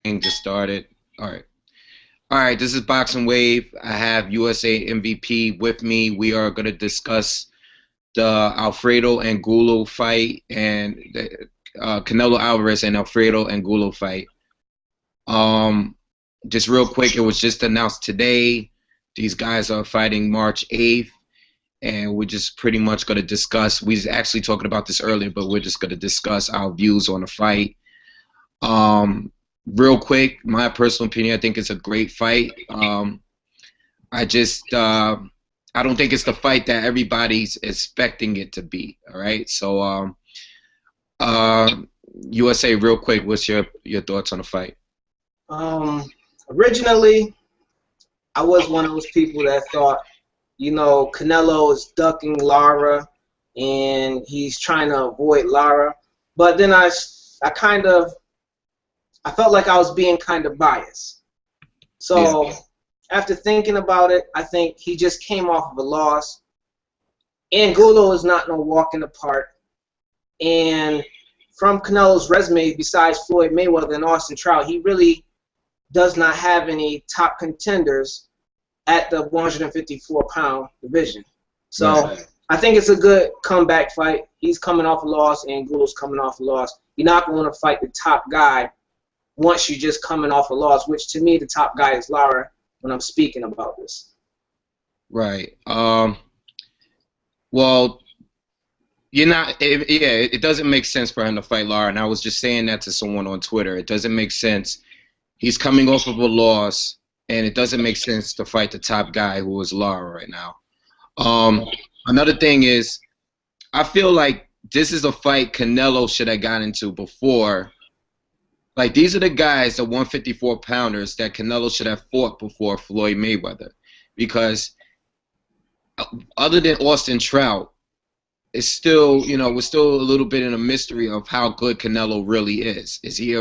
Just started. All right. All right, this is Boxing Wave. I have USA MVP with me. We are going to discuss the Alfredo Angulo fight and the Canelo Alvarez and Alfredo Angulo fight. Um, just real quick, it was just announced today. These guys are fighting March 8th, and we're just pretty much going to discuss. We was actually talking about this earlier, but we're just going to discuss our views on the fight. Um, Real quick, my personal opinion, I think it's a great fight. I just I don't think it's the fight that everybody's expecting it to be. All right, so uh, USA, real quick, what's your thoughts on the fight? Um, Originally, I was one of those people that thought, Canelo is ducking Lara and he's trying to avoid Lara. But then I felt like I was being kind of biased. Yeah, So after thinking about it, I think he just came off of a loss. Angulo is not no walk in the park. And from Canelo's resume, besides Floyd Mayweather and Austin Trout, he really does not have any top contenders at the 154-pound division. So right, I think it's a good comeback fight. He's coming off a loss, and Angulo's coming off a loss. You're not going to fight the top guy once you're just coming off a loss, which to me the top guy is Lara when I'm speaking about this. right. Well, you're not. Yeah, it doesn't make sense for him to fight Lara, and I was just saying that to someone on Twitter. It doesn't make sense. He's coming off of a loss, and it doesn't make sense to fight the top guy who is Lara right now. Um, Another thing is, I feel like this is a fight Canelo should have got into before. Like, these are the guys, the 154 pounders that Canelo should have fought before Floyd Mayweather, because other than Austin Trout, it's still, we're still a little bit in a mystery of how good Canelo really is. Is he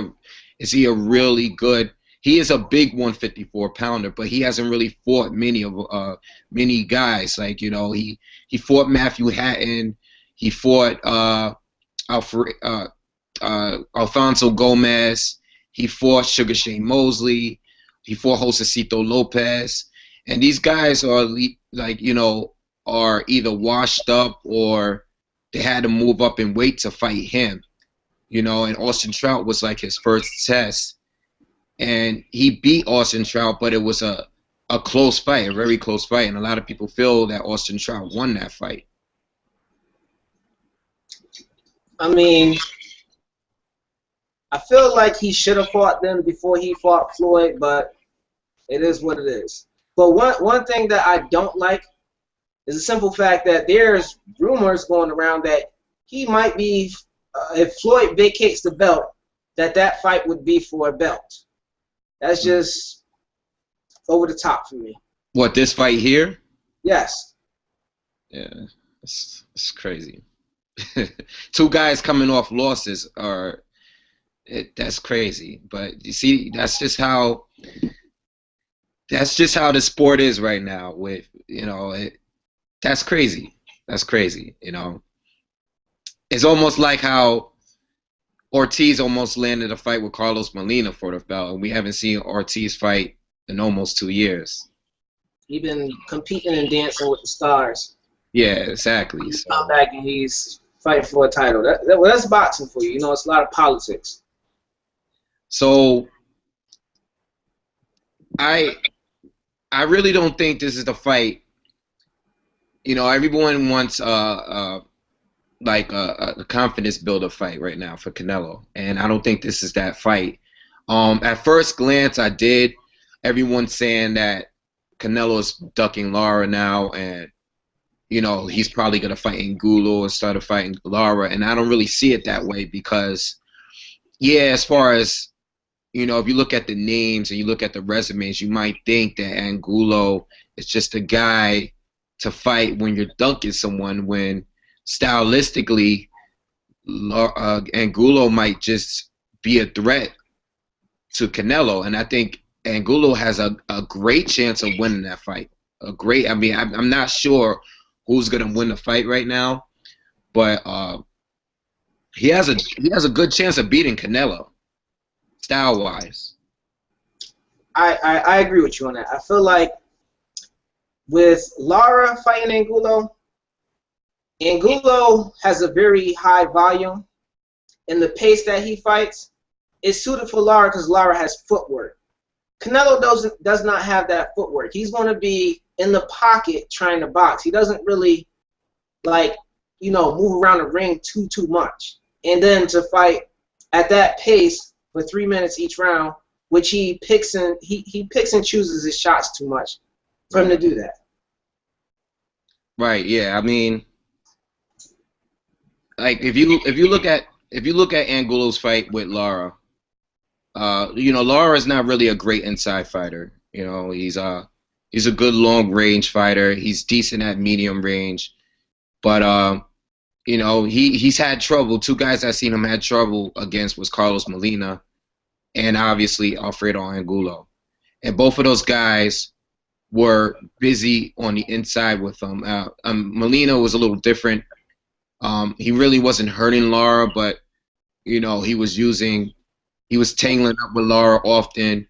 a really good? He is a big 154 pounder, but he hasn't really fought many guys. Like, he fought Matthew Hatton, he fought Alfred, Alfonso Gomez, he fought Sugar Shane Mosley, he fought Josecito Lopez, and these guys are like, are either washed up or they had to move up in weight to fight him. And Austin Trout was like his first test, and he beat Austin Trout, but it was a close fight, a very close fight, and a lot of people feel that Austin Trout won that fight. I mean, I feel like he should have fought them before he fought Floyd, but it is what it is. But one thing that I don't like is the simple fact that there's rumors going around that he might be, if Floyd vacates the belt, that fight would be for a belt. That's just over the top for me. What, this fight here? Yes. Yeah, it's crazy. Two guys coming off losses that's crazy. But you see, that's just how the sport is right now. With that's crazy. That's crazy. It's almost like how Ortiz almost landed a fight with Carlos Molina for the belt, and we haven't seen Ortiz fight in almost 2 years. He's been competing and dancing with the stars. Yeah, exactly. He's come So, back and he's fighting for a title. Well, that's boxing for you. It's a lot of politics. so I I really don't think this is the fight. Everyone wants like a confidence builder fight right now for Canelo, and I don't think this is that fight. At first glance, I did. Everyone's saying that Canelo is ducking Lara now, and he's probably gonna fight Angulo instead of fighting Lara, and I don't really see it that way because, yeah, as far as if you look at the names and you look at the resumes, you might think that Angulo is just a guy to fight when you're dunking someone, when stylistically, Angulo might just be a threat to Canelo. And I think Angulo has a great chance of winning that fight. I mean, I'm not sure who's going to win the fight right now, but he has a good chance of beating Canelo, style-wise. I agree with you on that. I feel like with Lara fighting Angulo has a very high volume, and the pace that he fights is suited for Lara because Lara has footwork. Canelo does not have that footwork. He's going to be in the pocket trying to box. He doesn't really move around the ring too much. And then to fight at that pace for 3 minutes each round, which he picks and chooses his shots too much for him to do that. Right. Yeah. I mean, like if you look at Angulo's fight with Lara, Lara is not really a great inside fighter. He's a good long range fighter. He's decent at medium range, but he's had trouble. Two guys I've seen him had trouble against was Carlos Molina and obviously Alfredo Angulo, and both of those guys were busy on the inside with him. Molina was a little different. He really wasn't hurting Lara, but he was tangling up with Lara often,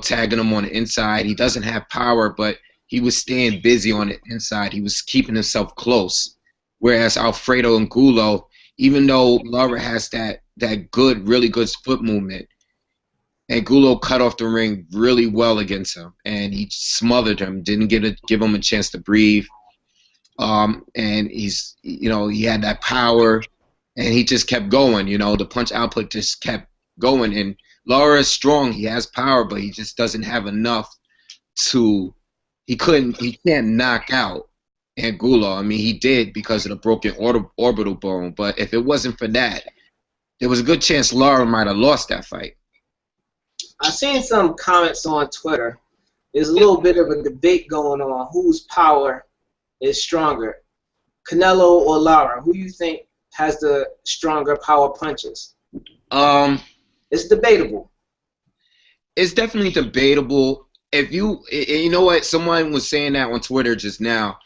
tagging him on the inside. He doesn't have power, but he was staying busy on the inside. He was keeping himself close. Whereas Alfredo Angulo, even though Lara has that really good foot movement, Angulo cut off the ring really well against him, and he smothered him, didn't give him a chance to breathe. And he had that power, and he just kept going. The punch output just kept going. And Lara is strong. He has power, but he just doesn't have enough to. He can't knock out Angulo. I mean, he did because of the broken orbital bone. But if it wasn't for that, there was a good chance Lara might have lost that fight. I've seen some comments on Twitter. There's a little bit of a debate going on whose power is stronger, Canelo or Lara. Who do you think has the stronger power punches? It's debatable. It's definitely debatable. If you know what, someone was saying that on Twitter just now.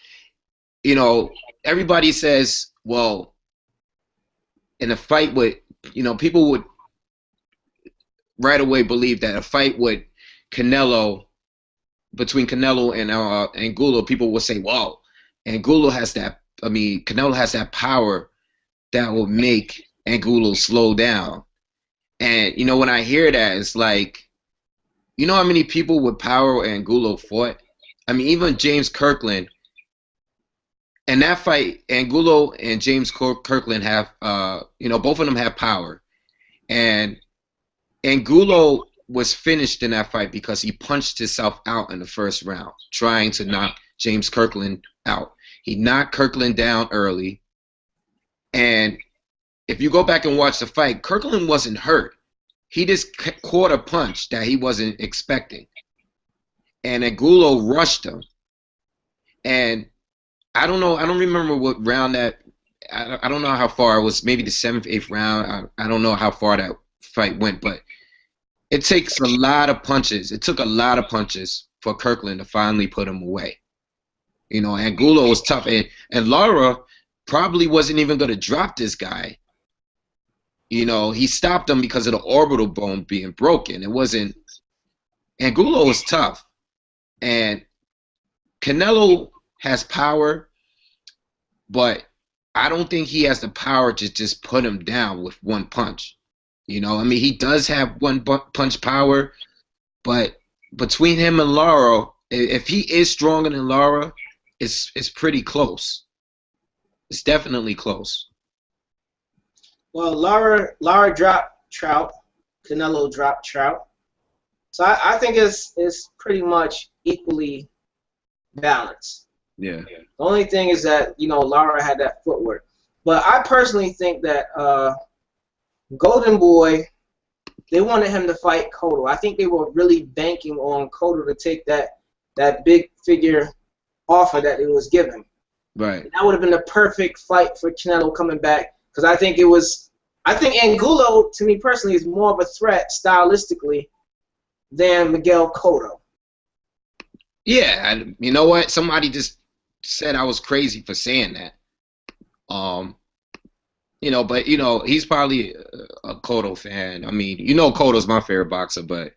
Everybody says, well, in a fight with, people would right away believe that a fight with between Canelo and Angulo, people will say, well, Angulo has that. I mean, Canelo has that power that will make Angulo slow down. And when I hear that, it's like, how many people with power Angulo fought? I mean, even James Kirkland. In that fight, Angulo and James Kirkland have, both of them have power. And Angulo was finished in that fight because he punched himself out in the first round, trying to knock James Kirkland out. He knocked Kirkland down early. And if you go back and watch the fight, Kirkland wasn't hurt. He just caught a punch that he wasn't expecting. And Angulo rushed him. And I don't know. I don't remember what round that. I don't know how far it was. Maybe the 7th, 8th round. I don't know how far that fight went, but it takes a lot of punches. It took a lot of punches for Kirkland to finally put him away. Angulo was tough, and Lara probably wasn't even going to drop this guy. He stopped him because of the orbital bone being broken. It wasn't. Angulo was tough, and Canelo has power, but I don't think he has the power to just put him down with one punch. I mean, he does have one punch power, but between him and Lara, if he is stronger than Lara, it's pretty close. It's definitely close. Well, Lara dropped Trout, Canelo dropped Trout, so I think it's pretty much equally balanced. Yeah. The only thing is that Lara had that footwork, but I personally think that Golden Boy, they wanted him to fight Cotto. I think they were really banking on Cotto to take that big figure offer that it was given. Right. And that would have been the perfect fight for Canelo coming back, because I think Angulo, to me personally, is more of a threat stylistically than Miguel Cotto. Yeah, and you know what? Somebody just said I was crazy for saying that. But he's probably a Cotto fan. I mean, Cotto's my favorite boxer, but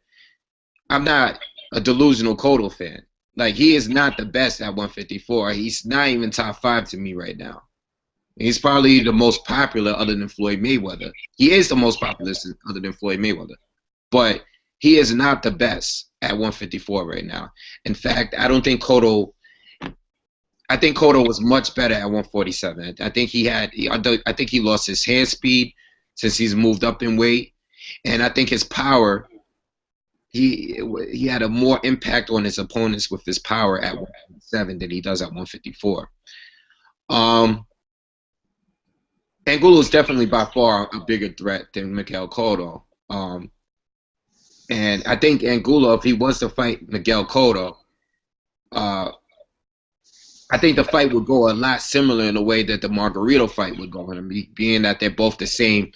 I'm not a delusional Cotto fan. Like, he is not the best at 154. He's not even top 5 to me right now. He's probably the most popular other than Floyd Mayweather. He is the most popular other than Floyd Mayweather. But he is not the best at 154 right now. In fact, I think Cotto was much better at 147. I think he lost his hand speed since he's moved up in weight, and I think his power. He had a more impact on his opponents with his power at 147 than he does at 154. Angulo is definitely by far a bigger threat than Miguel Cotto. And I think Angulo, if he was to fight Miguel Cotto, I think the fight would go a lot similar in the way that the Margarito fight would go, being that they're both the same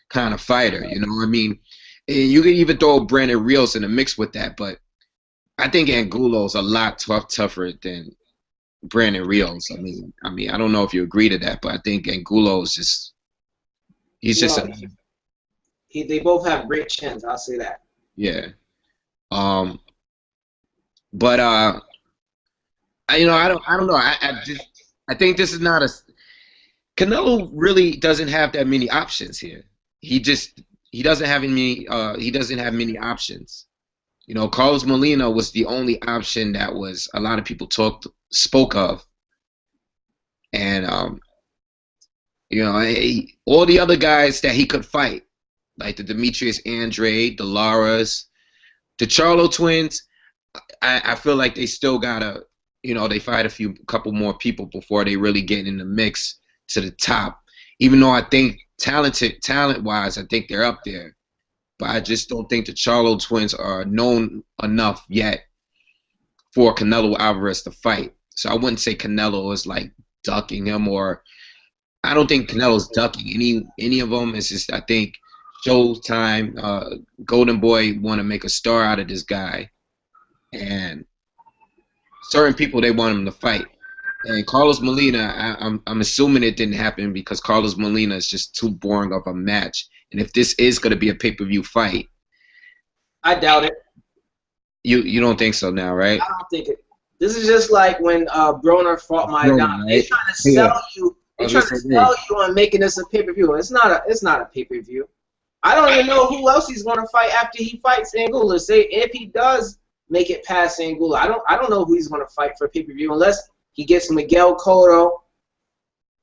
kind of fighter. You know what I mean? And you can even throw Brandon Rios in the mix with that, but I think Angulo's a lot tougher than Brandon Rios. I mean, I don't know if you agree to that, but I think Angulo's they both have great chins. I'll say that. Yeah. But I don't know. I think this is not a Canelo really doesn't have that many options here. He doesn't have many options. You know, Carlos Molina was the only option that was a lot of people spoke of. And all the other guys that he could fight, like the Demetrius Andrade, the Laras, the Charlo twins, I feel like they still gotta, they fight a couple more people before they really get in the mix to the top. Even though I think talent-wise, I think they're up there. But I just don't think the Charlo twins are known enough yet for Canelo Alvarez to fight. So I wouldn't say Canelo is like ducking him, or I don't think Canelo's ducking any of them. It's just I think Showtime, Golden Boy want to make a star out of this guy, and certain people they want him to fight. And Carlos Molina, I'm assuming it didn't happen because Carlos Molina is just too boring of a match. And if this is going to be a pay-per-view fight, I doubt it. You don't think so now, right? I don't think it. This is just like when Broner fought Maidana. Right? They're trying to sell you. They're trying to sell you on making this a pay-per-view. It's not a pay-per-view. I don't even know who else he's going to fight after he fights Angulo. Say if he does make it past Angulo, I don't know who he's going to fight for pay-per-view unless he gets Miguel Cotto,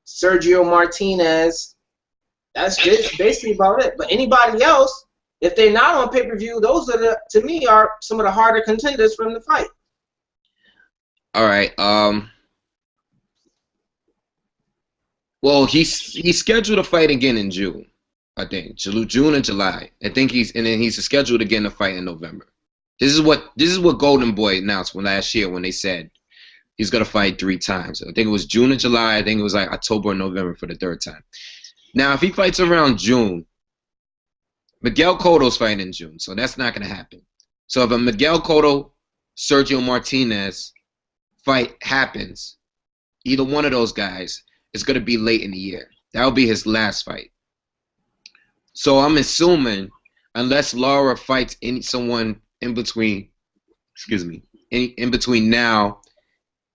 Sergio Martinez. That's just basically about it. But anybody else, if they're not on pay-per-view, those are to me are some of the harder contenders for him to fight. All right. Well, he's scheduled to fight again in June, I think. June and July. I think he's scheduled again to fight in November. This is what Golden Boy announced last year when they said he's gonna fight 3 times. I think it was June and July. I think it was like October and November for the 3rd time. Now, if he fights around June, Miguel Cotto's fighting in June, so that's not gonna happen. So if a Miguel Cotto, Sergio Martinez fight happens, either one of those guys is gonna be late in the year. That'll be his last fight. So I'm assuming, unless Lara fights someone in between, in between now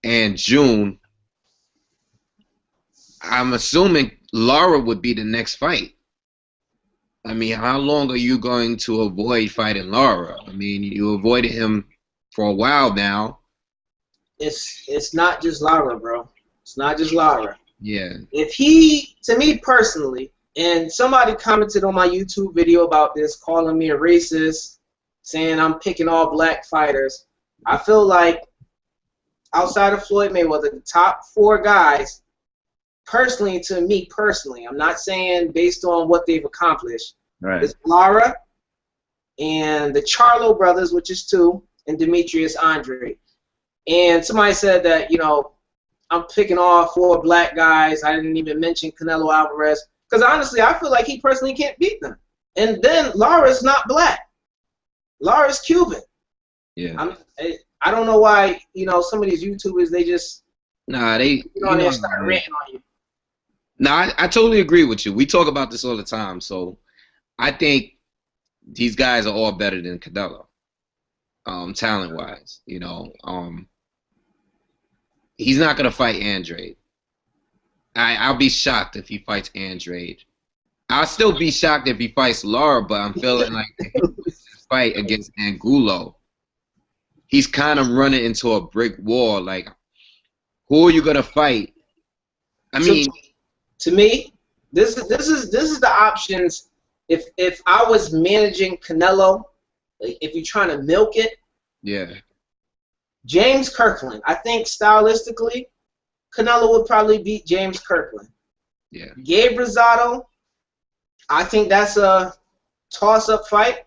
and June, I'm assuming Lara would be the next fight. I mean, how long are you going to avoid fighting Lara? I mean, you avoided him for a while now. It's not just Lara, bro. It's not just Lara. Yeah. If he, to me personally, and somebody commented on my YouTube video about this, calling me a racist, saying I'm picking all black fighters. I feel like outside of Floyd Mayweather, the top 4 guys, personally, to me personally, I'm not saying based on what they've accomplished, right, it's Lara and the Charlo brothers, which is 2, and Demetrius Andrade. And somebody said that, I'm picking all 4 black guys. I didn't even mention Canelo Alvarez. Because honestly, I feel like he personally can't beat them. And then Lara's not black. Lara's Cuban. Yeah. I don't know why, some of these YouTubers, they just they start ranting on you. Nah, I totally agree with you. We talk about this all the time. So I think these guys are all better than Canelo. talent wise. You know, he's not gonna fight Andrade. I'll be shocked if he fights Andrade. I'll still be shocked if he fights Lara, but I'm feeling like if he loses this fight against Angulo, he's kind of running into a brick wall. Like, who are you gonna fight? I So mean, to me, this is the options. If I was managing Canelo, like, if you're trying to milk it, yeah, James Kirkland. I think stylistically, Canelo would probably beat James Kirkland. yeah, Gabe Rosado, I think that's a toss-up fight.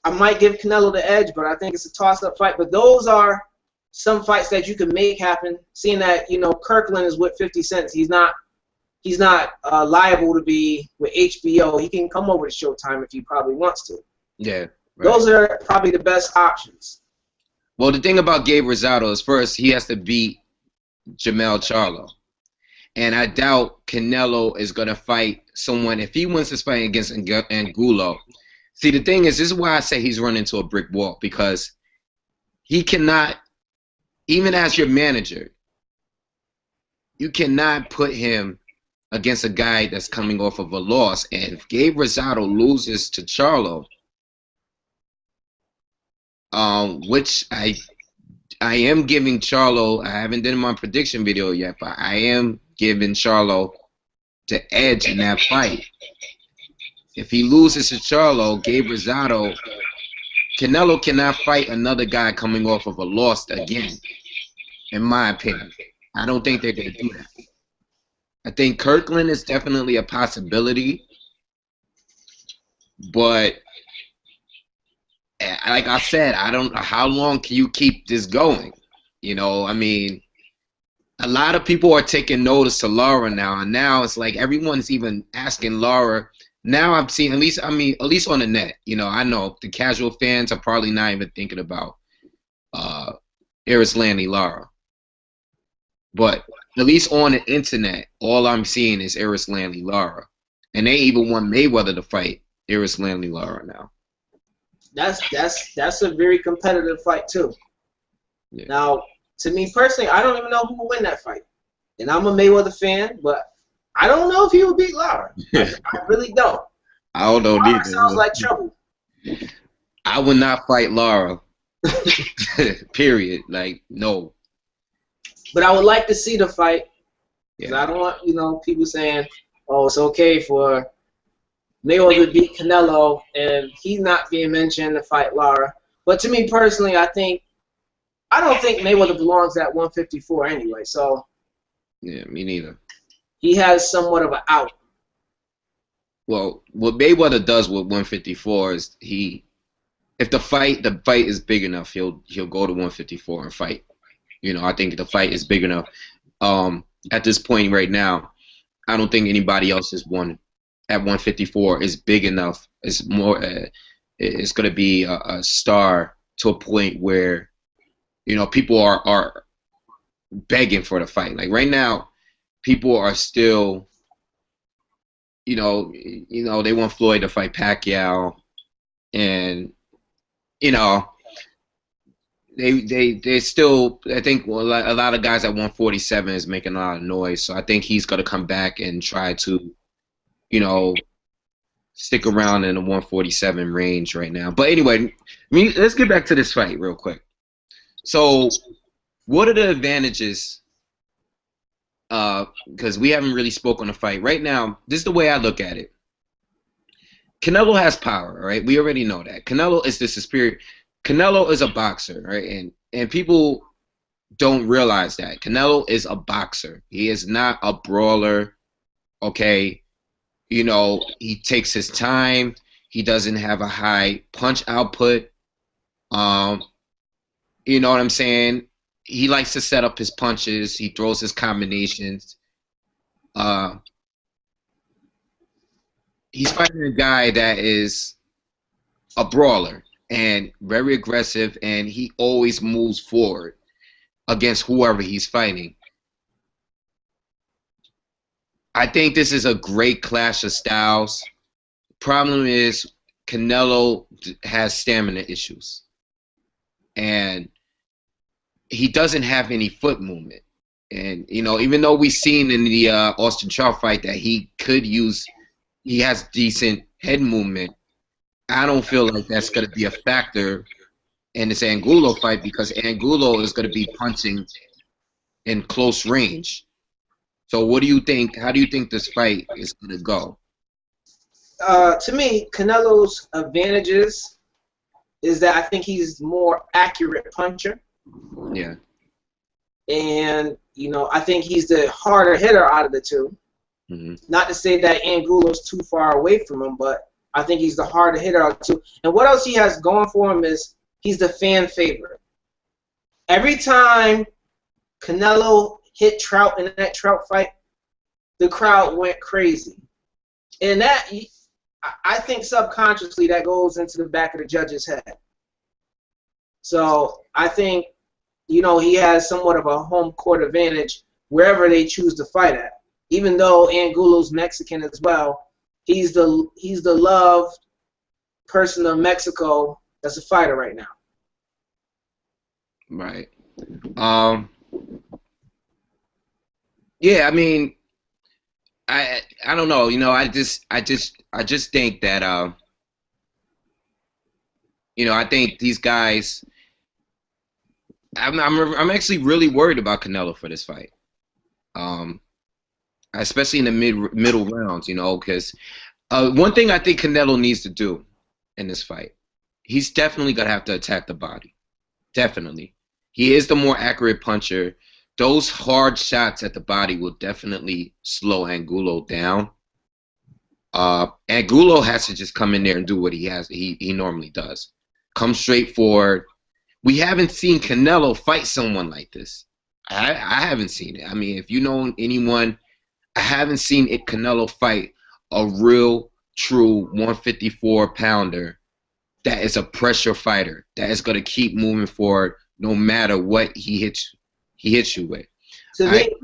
I might give Canelo the edge, but I think it's a toss-up fight. But those are some fights that you can make happen. Seeing that Kirkland is with 50 Cent, he's not liable to be with HBO. He can come over to Showtime if he probably wants to. yeah. Right. Those are probably the best options. Well, the thing about Gabe Rosado is first he has to beat Jamel Charlo. And I doubt Canelo is going to fight someone. If he wins this fight against Angulo, see, the thing is, this is why I say he's running into a brick wall, because he cannot, even as your manager, you cannot put him against a guy that's coming off of a loss. And if Gabe Rosado loses to Charlo, which I am giving Charlo, I haven't done my prediction video yet, but I am giving Charlo the edge in that fight. If he loses to Charlo, Gabe Rosado, Canelo cannot fight another guy coming off of a loss again, in my opinion. I don't think they're going to do that. I think Kirkland is definitely a possibility, but like I said, I don't know how long can you keep this going. I mean, a lot of people are taking notice to Lara now, and now it's like everyone's even asking Lara. Now I'm seeing, at least on the net, I know the casual fans are probably not even thinking about Landy Lara. But at least on the internet, all I'm seeing is Landy Lara. And they even want Mayweather to fight Landy Lara now. That's a very competitive fight too. Yeah. Now, to me personally, I don't even know who will win that fight. And I'm a Mayweather fan, but I don't know if he will beat Lara. I really don't. I don't know Lara neither. sounds like trouble. I would not fight Lara. Period. Like, no. But I would like to see the fight. Because Yeah. I don't want, people saying, oh, it's okay for Mayweather to beat Canelo and he's not being mentioned to fight Lara. But to me personally, I don't think Mayweather belongs at 154 anyway. So Yeah, me neither. he has somewhat of an out. Well, what Mayweather does with 154 is if the fight is big enough, he'll go to 154 and fight. I think the fight is big enough. At this point right now, I don't think anybody else has won at 154 is big enough. It's more. It's going to be a star to a point where, people are begging for the fight. Like right now, people are still, they want Floyd to fight Pacquiao, and they still, I think a lot of guys at 147 is making a lot of noise. So I think he's going to come back and try to, stick around in the 147 range right now. But anyway, let's get back to this fight real quick. So what are the advantages? Because we haven't really spoken on the fight. Right now, this is the way I look at it. Canelo has power, right? We already know that. Canelo is the superior. Canelo is a boxer, right? And people don't realize that. Canelo is a boxer. He is not a brawler, okay? He takes his time. He doesn't have a high punch output. You know what I'm saying? He likes to set up his punches. He throws his combinations. He's fighting a guy that is a brawler and very aggressive, and he always moves forward against whoever he's fighting. I think this is a great clash of styles. Problem is, Canelo has stamina issues. and he doesn't have any foot movement. And you know, even though we've seen in the Austin Trout fight that he has decent head movement, I don't feel like that's going to be a factor in this Angulo fight because Angulo is going to be punching in close range. So what do you think? How do you think this fight is going to go? To me, Canelo's advantages is that I think he's more accurate puncher. Yeah. And, you know, I think he's the harder hitter out of the two. Mm-hmm. Not to say that Angulo's too far away from him, but I think he's the harder hitter out of the two. And what else he has going for him is he's the fan favorite. Every time Canelo hit Trout in that Trout fight, the crowd went crazy. And that, I think subconsciously that goes into the back of the judge's head. So I think, you know, he has somewhat of a home court advantage wherever they choose to fight at. Even though Angulo's Mexican as well, he's the loved person of Mexico that's a fighter right now. Right. Yeah, I mean, I don't know. You know, I just think that you know, I think these guys. I'm actually really worried about Canelo for this fight. Especially in the middle rounds, you know, because one thing I think Canelo needs to do in this fight, he's definitely gonna have to attack the body. Definitely, he is the more accurate puncher. Those hard shots at the body will definitely slow Angulo down. Angulo has to just come in there and do what he normally does. Come straight forward. We haven't seen Canelo fight someone like this. I haven't seen it. I mean, if you know anyone, I haven't seen Canelo fight a real, true 154-pounder that is a pressure fighter, that is going to keep moving forward no matter what he hits you with. To me,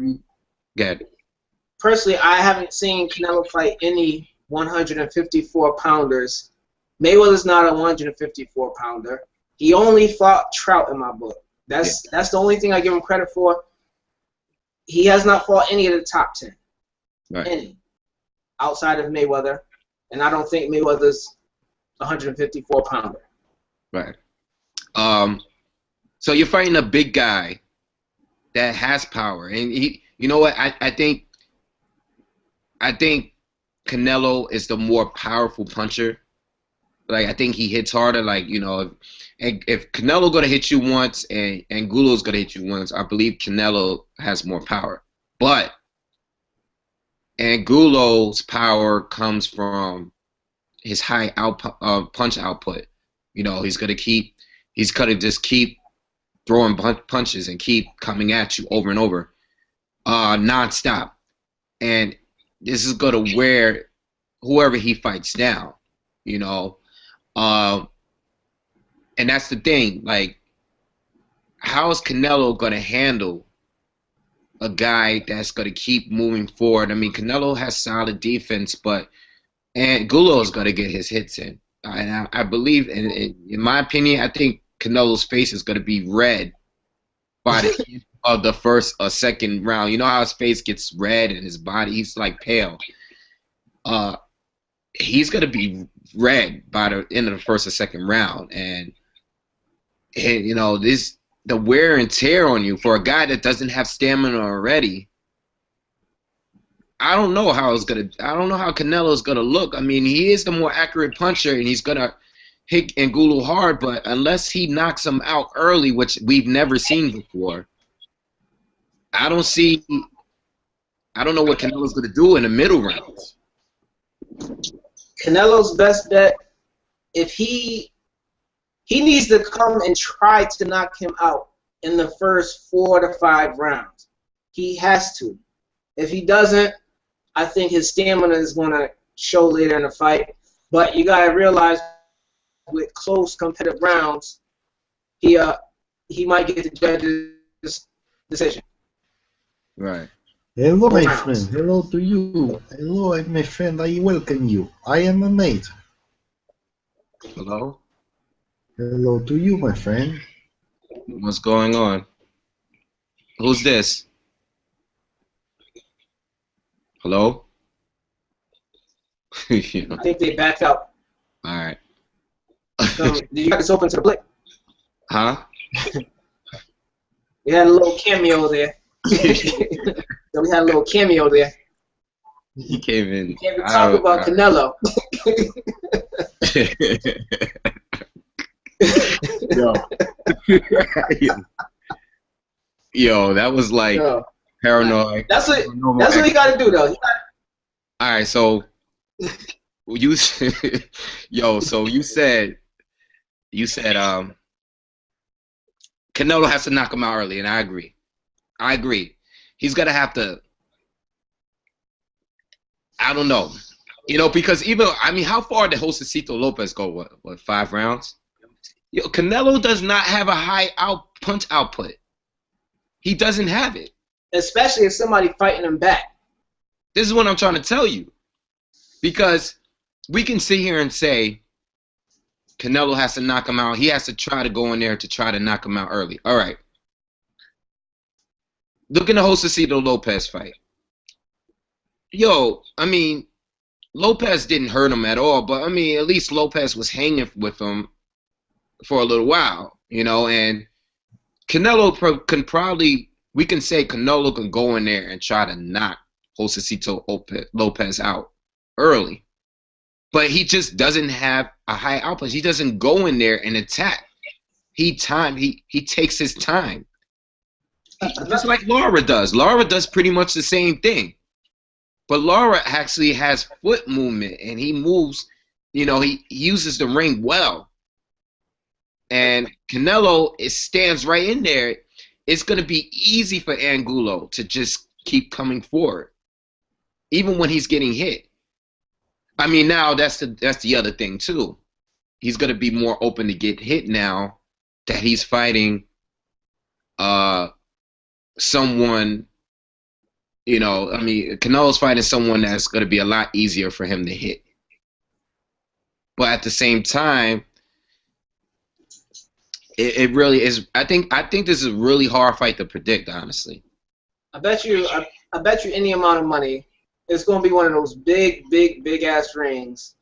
personally, I haven't seen Canelo fight any 154-pounders. Mayweather's not a 154-pounder. He only fought Trout in my book. That's the only thing I give him credit for. He has not fought any of the top 10. Right. Any. Outside of Mayweather. And I don't think Mayweather's a 154-pounder. Right. So you're fighting a big guy that has power. And he, you know what, I think Canelo is the more powerful puncher. Like, I think he hits harder. Like, you know, if Canelo gonna hit you once and Angulo's gonna hit you once, I believe Canelo has more power. But Angulo's power comes from his high punch output. You know, he's gonna just keep throwing punches and keep coming at you over and over, nonstop. And this is gonna wear whoever he fights down. You know. And that's the thing, like, how is Canelo going to handle a guy that's going to keep moving forward? I mean, Canelo has solid defense, but Angulo is going to get his hits in. And I believe, in my opinion, I think Canelo's face is going to be red by the end of the first or second round. You know how his face gets red and his body, he's like pale. He's going to be red by the end of the first or second round. And you know, the wear and tear on you for a guy that doesn't have stamina already. I don't know how Canelo's gonna look. I mean, he is the more accurate puncher and he's gonna hit Angulo hard, but unless he knocks him out early, which we've never seen before, I don't know what Canelo's gonna do in the middle rounds. Canelo's best bet, if he needs to come and try to knock him out in the first 4 to 5 rounds. He has to. If he doesn't, I think his stamina is going to show later in the fight. But you got to realize, with close competitive rounds, he might get the judge's decision. Right. Hello, my friend. Hello to you. Hello, my friend. I welcome you. I am a mate. Hello? Hello to you, my friend. What's going on? Who's this? Hello? Yeah. I think they backed out. All right. Did you guys open to the blick? Huh? We had a little cameo there. So we had a little cameo there. He came in. Can't we talk about Canelo? Yo. Yo, that was like paranoid. That's what he got to do, though. All right, so you, yo, so you said, Canelo has to knock him out early, and I agree. He's gonna have to. I don't know, because even how far did Josecito Lopez go? What 5 rounds? Yo, Canelo does not have a high punch output. He doesn't have it. Especially if somebody fighting him back. This is what I'm trying to tell you. Because we can sit here and say Canelo has to knock him out. He has to try to go in there to try to knock him out early. All right. Look at the Josecito Lopez fight. Yo, Lopez didn't hurt him at all, but at least Lopez was hanging with him for a little while, and Canelo can probably, we can say Canelo can go in there and try to knock Josecito Lopez out early. But he just doesn't have a high output. He doesn't go in there and attack. He takes his time. Just like Lara does. Lara does pretty much the same thing. But Lara actually has foot movement, and he moves, he uses the ring well. And Canelo stands right in there. It's going to be easy for Angulo to just keep coming forward, even when he's getting hit. Now that's the other thing too. He's going to be more open to get hit now that he's fighting someone. Canelo's fighting someone that's going to be a lot easier for him to hit. But at the same time, it really is. I think this is a really hard fight to predict, honestly. I bet you any amount of money, it's gonna be one of those big ass rings,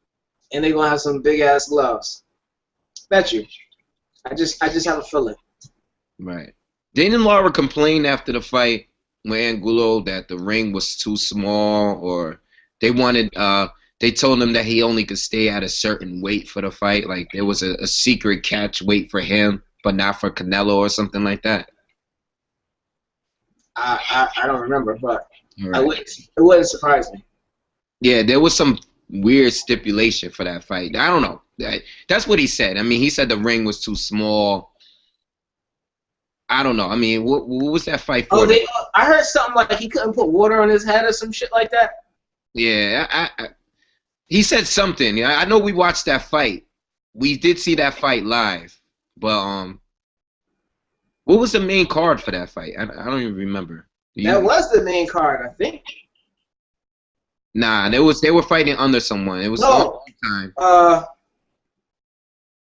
and they're gonna have some big ass gloves. Bet you. I just have a feeling. Right. Didn't Lara complain after the fight with Angulo that the ring was too small, or they told him that he only could stay at a certain weight for the fight, like there was a secret catch weight for him, but not for Canelo or something like that? I don't remember, but right. It wouldn't surprise me. Yeah, there was some weird stipulation for that fight. I don't know. That's what he said. He said the ring was too small. I don't know. What was that fight for? I heard something like he couldn't put water on his head or some shit like that. Yeah, he said something. I know we watched that fight. We did see that fight live. But what was the main card for that fight? I don't even remember. That was the main card, I think. Nah, they were fighting under someone. It was no time.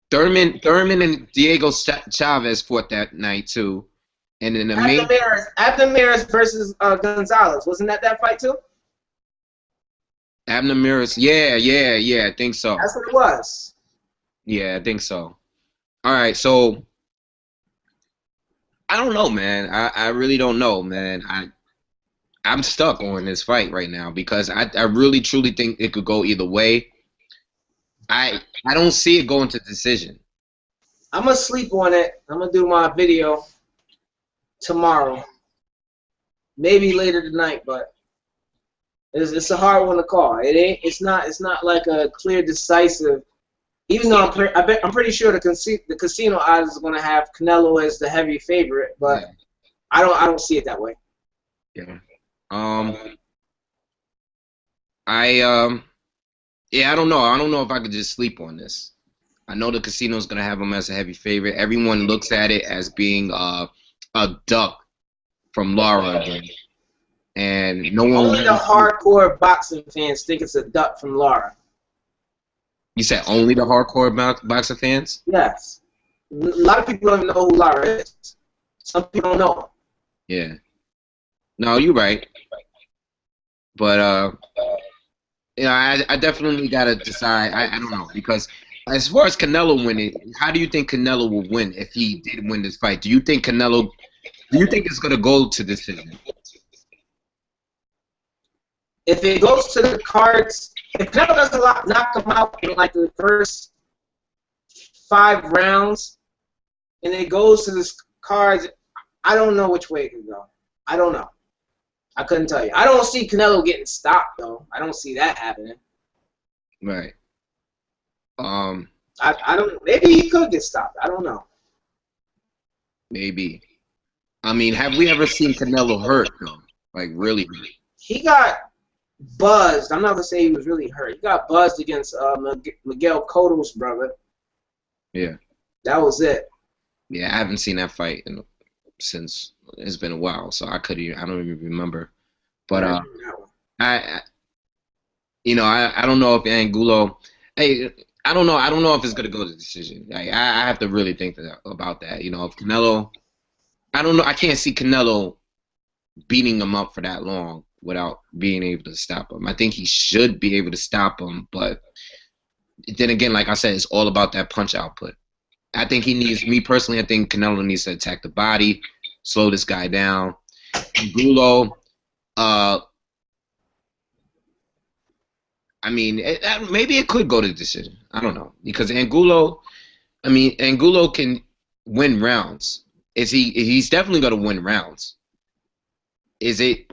Thurman and Diego Chavez fought that night too. And then the main Abner Maris versus Gonzalez. Wasn't that fight too? Abner Maris, yeah, I think so. That's what it was. Yeah, I think so. All right, so I don't know, man. I really don't know, man. I'm stuck on this fight right now because I really truly think it could go either way. I don't see it going to decision. I'm gonna sleep on it. I'm gonna do my video tomorrow, maybe later tonight, but. It's a hard one to call. It's not like a clear, decisive. Even though I'm pretty sure the casino odds is going to have Canelo as the heavy favorite, but yeah. I don't see it that way. Yeah. I don't know. I don't know if I could just sleep on this. I know the casino's going to have him as a heavy favorite. Everyone looks at it as being a duck from Lara again. And no one. Only the hardcore boxing fans think it's a duck from Lara. You said only the hardcore boxing fans? Yes. A lot of people don't even know who Lara is. Some people don't know. Yeah. No, you're right. But I definitely gotta decide. I don't know, because as far as Canelo winning, how do you think Canelo will win if he did win this fight? Do you think it's gonna go to decision? If it goes to the cards, if Canelo doesn't knock him out in like the first 5 rounds, and it goes to the cards, I don't know which way it could go. I don't know. I couldn't tell you. I don't see Canelo getting stopped though. I don't see that happening. Right. I don't. Maybe he could get stopped. I don't know. Maybe. I mean, have we ever seen Canelo hurt though? Like really hurt? He got buzzed. I'm not gonna say he was really hurt. He got buzzed against Miguel Cotto's brother. Yeah. That was it. Yeah, I haven't seen that fight since it's been a while, so I don't even remember. But I don't know if Angulo. Hey, I don't know. I don't know if it's gonna go to decision. Like, I have to really think about that. You know, if Canelo, I don't know. I can't see Canelo beating him up for that long without being able to stop him. I think he should be able to stop him, but then again, like I said, it's all about that punch output. I think me personally, I think Canelo needs to attack the body, slow this guy down. Angulo, I mean, maybe it could go to decision. I don't know, because Angulo can win rounds. He's definitely going to win rounds. Is he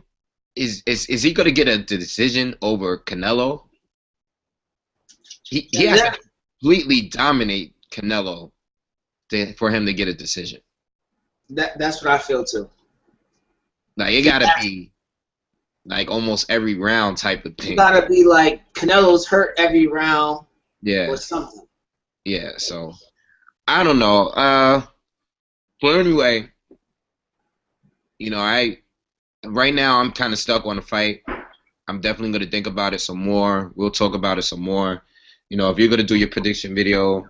going to get a decision over Canelo? He has to completely dominate Canelo for him to get a decision. That's what I feel too. Like, it gotta be like almost every round type of thing. It gotta be like Canelo's hurt every round. Yeah. Or something. Yeah. So I don't know. But anyway, right now I'm kind of stuck on the fight. I'm definitely gonna think about it some more. We'll talk about it some more. If you're gonna do your prediction video,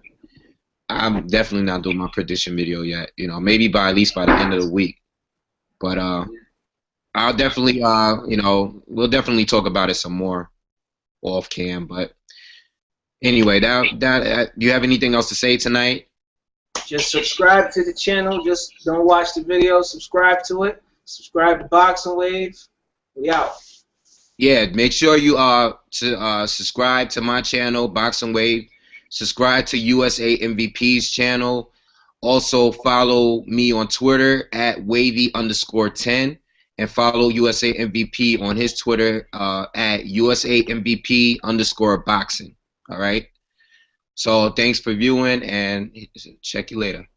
I'm definitely not doing my prediction video yet. Maybe at least by the end of the week. But I'll definitely we'll definitely talk about it some more off cam. But anyway, do you have anything else to say tonight? Just subscribe to the channel. Just don't watch the video. Subscribe to it. Subscribe to Boxing Wave. We out. Yeah, make sure you subscribe to my channel, Boxing Wave. Subscribe to USA MVP's channel. Also follow me on Twitter at wavy_10, and follow USA MVP on his Twitter at USA MVP_boxing. All right. So thanks for viewing, and check you later.